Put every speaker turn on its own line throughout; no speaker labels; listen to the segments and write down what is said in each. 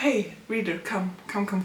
hey, reader, come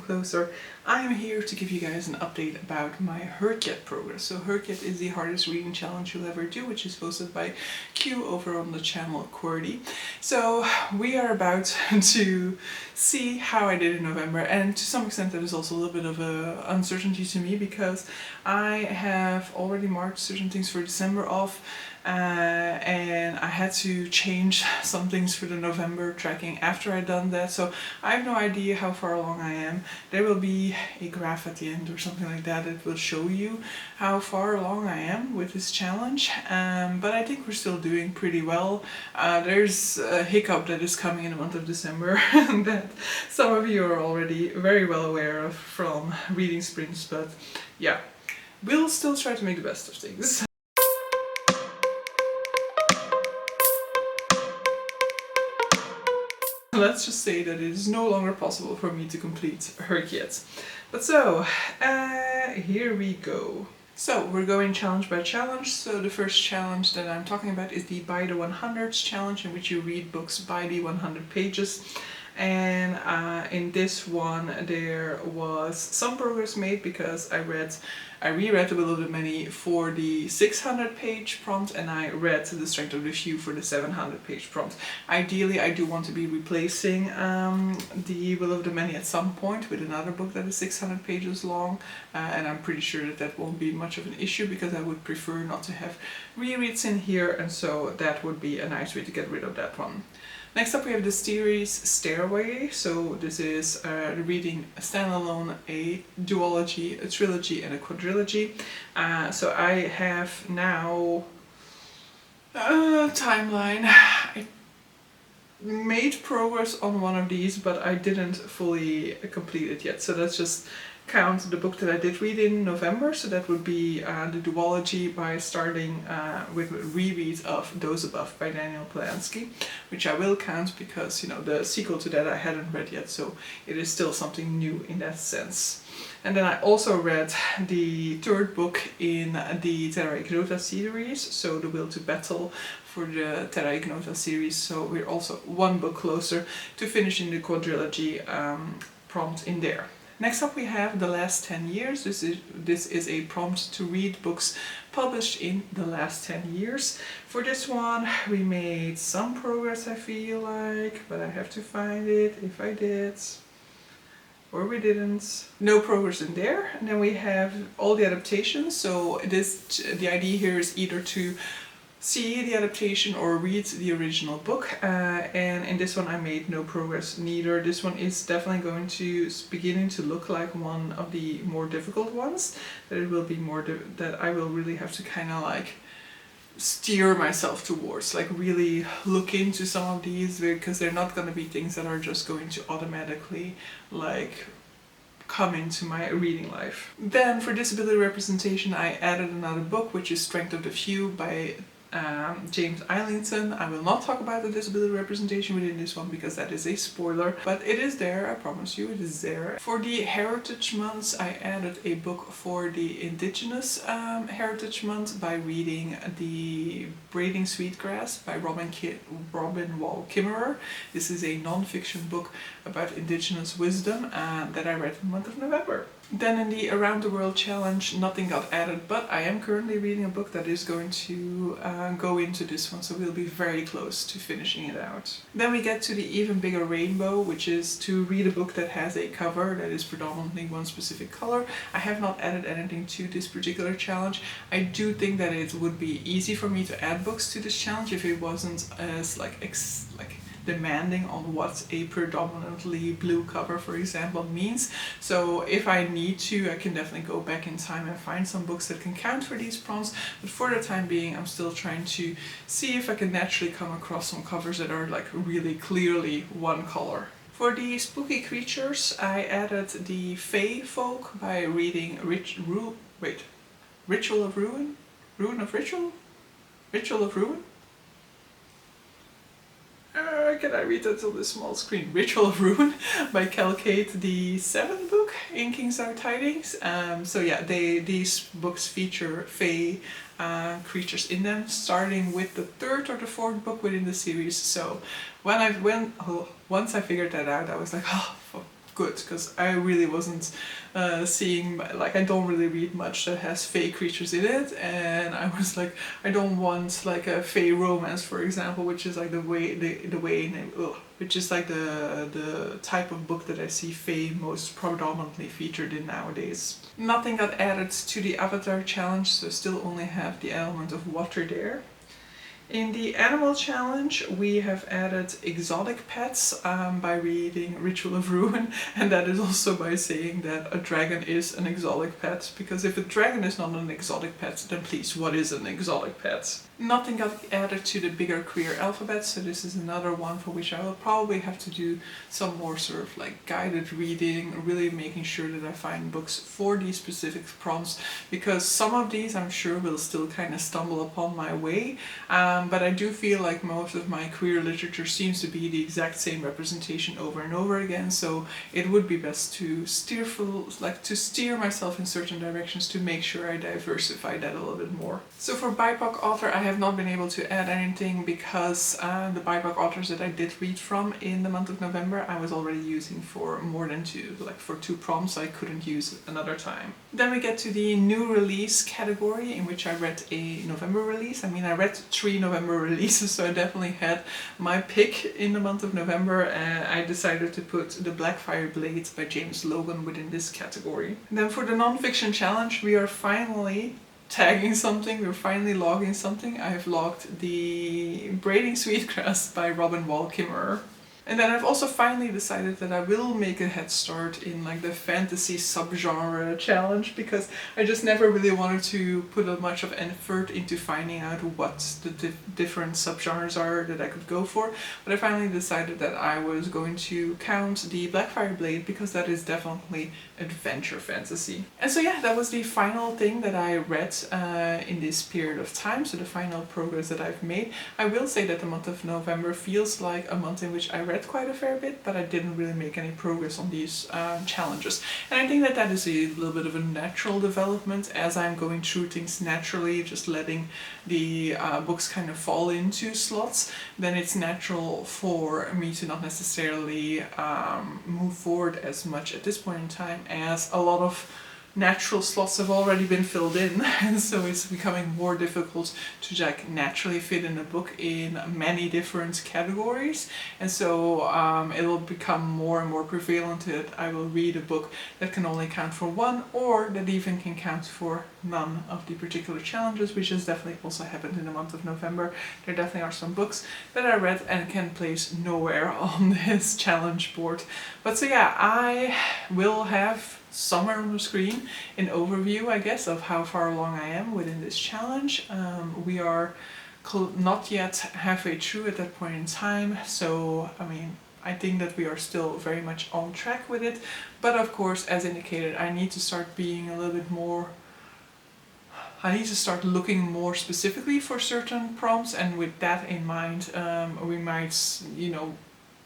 closer. I am here to give you guys an update about my hrcyed progress. So hrcyed is the hardest reading challenge you'll ever do, which is hosted by Q over on the channel QWERTY. So we are about to see how I did in November, and to some extent that is also a little bit of a uncertainty to me because I have already marked certain things for December off. And I had to change some things for the November tracking after I'd done that, so I have no idea how far along I am. There will be a graph at the end or something like that that will show you how far along I am with this challenge, but I think we're still doing pretty well. There's a hiccup that is coming in the month of December that some of you are already very well aware of from reading sprints, but yeah, we'll still try to make the best of things. Let's just say that it is no longer possible for me to complete hrcyed. But so, here we go. So we're going challenge by challenge. So the first challenge that I'm talking about is the by the 100s challenge, in which you read books by the 100 pages. And in this one there was some progress made because I reread The Will of the Many for the 600 page prompt, and I read The Strength of the Few for the 700 page prompt. Ideally I do want to be replacing The Will of the Many at some point with another book that is 600 pages long, and I'm pretty sure that that won't be much of an issue because I would prefer not to have rereads in here, and so that would be a nice way to get rid of that one. Next up we have the series Stairway. So this is reading a standalone, a duology, a trilogy and a quadrilogy. So I have now a timeline. I made progress on one of these, but I didn't fully complete it yet. So let's just count the book that I did read in November. So that would be the duology by starting with a reread of Those Above by Daniel Polanski, which I will count because, you know, the sequel to that I hadn't read yet, so it is still something new in that sense. And then I also read the third book in the Terra Ignota series, so The Will to Battle for the Terra Ignota series, so we're also one book closer to finishing the quadrilogy prompt in there. Next up we have The Last 10 Years. This is a prompt to read books published in the last 10 years. For this one we made some progress, I feel like, but I have to find it if I did or we didn't. No progress in there. And then we have all the adaptations. So the idea here is either to see the adaptation or read the original book, and in this one I made no progress neither. This one is definitely going to beginning to look like one of the more difficult ones, that it will be more that I will really have to kind of like steer myself towards, like really look into some of these, because they're not going to be things that are just going to automatically like come into my reading life. Then for disability representation I added another book, which is Strength of the Few by James Islington. I will not talk about the disability representation within this one because that is a spoiler, but it is there, I promise you, it is there. For the Heritage Months I added a book for the Indigenous Heritage Month by reading The Braiding Sweetgrass by Robin Wall Kimmerer. This is a non-fiction book about Indigenous wisdom that I read in the month of November. Then in the Around the World challenge nothing got added, but I am currently reading a book that is going to go into this one, so we'll be very close to finishing it out. Then we get to the Even Bigger Rainbow, which is to read a book that has a cover that is predominantly one specific color. I have not added anything to this particular challenge. I do think that it would be easy for me to add books to this challenge if it wasn't as demanding on what a predominantly blue cover, for example, means. So if I need to, I can definitely go back in time and find some books that can count for these prompts, but for the time being I'm still trying to see if I can naturally come across some covers that are like really clearly one color. For the spooky creatures I added the Fae Folk by reading Ritual of Ruin? Ruin of Ritual? Ritual of Ruin? can I read that on this small screen? Ritual of Ruin by Calcate, the 7th book in Kingsdown Tidings. So yeah, these books feature fae creatures in them, starting with the 3rd or the 4th book within the series. So once I figured that out, I was like, oh, good, because I really wasn't seeing, like, I don't really read much that has fae creatures in it, and I was like, I don't want like a fae romance, for example, which is like which is like the type of book that I see fae most predominantly featured in nowadays. Nothing got added to the Avatar challenge, so still only have the element of water there. In the animal challenge, we have added exotic pets by reading Ritual of Ruin, and that is also by saying that a dragon is an exotic pet, because if a dragon is not an exotic pet, then please, what is an exotic pet? Nothing got added to the bigger queer alphabet, so this is another one for which I will probably have to do some more sort of like guided reading, really making sure that I find books for these specific prompts, because some of these I'm sure will still kind of stumble upon my way, but I do feel like most of my queer literature seems to be the exact same representation over and over again, so it would be best to steer myself in certain directions to make sure I diversify that a little bit more. So for BIPOC author, I have not been able to add anything because the BIPOC authors that I did read from in the month of November I was already using for more than two, like for 2 prompts I couldn't use another time. Then we get to the new release category, in which I read a November release. I mean, I read 3 November releases, so I definitely had my pick in the month of November, and I decided to put The Blackfire Blade by James Logan within this category. And then for the non-fiction challenge, we are finally tagging something, we're finally logging something. I have logged the Braiding Sweetgrass by Robin Wall Kimmerer. And then I've also finally decided that I will make a head start in like the fantasy subgenre challenge, because I just never really wanted to put much of effort into finding out what the different subgenres are that I could go for. But I finally decided that I was going to count the Blackfire Blade, because that is definitely adventure fantasy. And so yeah, that was the final thing that I read in this period of time, so the final progress that I've made. I will say that the month of November feels like a month in which I read quite a fair bit, but I didn't really make any progress on these challenges. And I think that that is a little bit of a natural development as I'm going through things naturally, just letting the books kind of fall into slots. Then it's natural for me to not necessarily move forward as much at this point in time, as a lot of natural slots have already been filled in, and so it's becoming more difficult to like naturally fit in a book in many different categories. And so it will become more and more prevalent that I will read a book that can only count for 1, or that even can count for none of the particular challenges, which has definitely also happened in the month of November. There definitely are some books that I read and can place nowhere on this challenge board. But so yeah, I will have somewhere on the screen an overview, I guess, of how far along I am within this challenge. We are not yet halfway through at that point in time, so I mean, I think that we are still very much on track with it, but of course, as indicated, I need to start being a little bit more, I need to start looking more specifically for certain prompts, and with that in mind, we might, you know,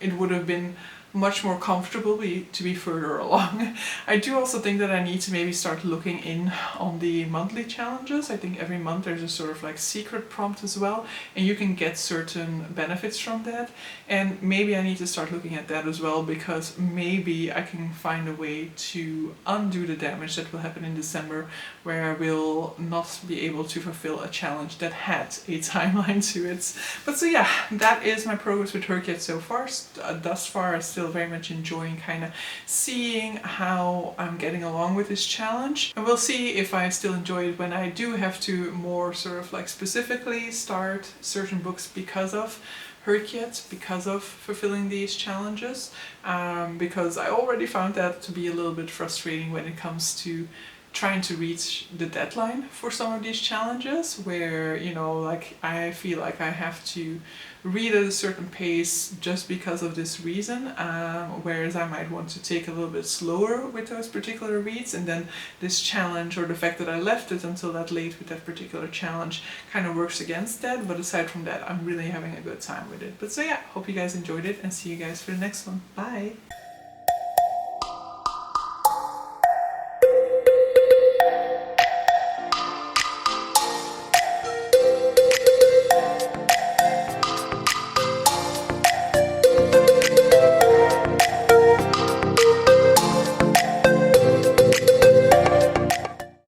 it would have been much more comfortable to be further along. I do also think that I need to maybe start looking in on the monthly challenges. I think every month there's a sort of like secret prompt as well, and you can get certain benefits from that. And maybe I need to start looking at that as well, because maybe I can find a way to undo the damage that will happen in December, where I will not be able to fulfill a challenge that had a timeline to it. But so yeah, that is my progress with hrcyed so far. Thus far, I still very much enjoying kind of seeing how I'm getting along with this challenge, and we'll see if I still enjoy it when I do have to more sort of like specifically start certain books because of hrcyed, because of fulfilling these challenges, because I already found that to be a little bit frustrating when it comes to trying to reach the deadline for some of these challenges where, you know, like I feel like I have to read at a certain pace just because of this reason, whereas I might want to take a little bit slower with those particular reads, and then this challenge, or the fact that I left it until that late with that particular challenge, kind of works against that. But aside from that, I'm really having a good time with it. But so yeah, hope you guys enjoyed it, and see you guys for the next one. Bye!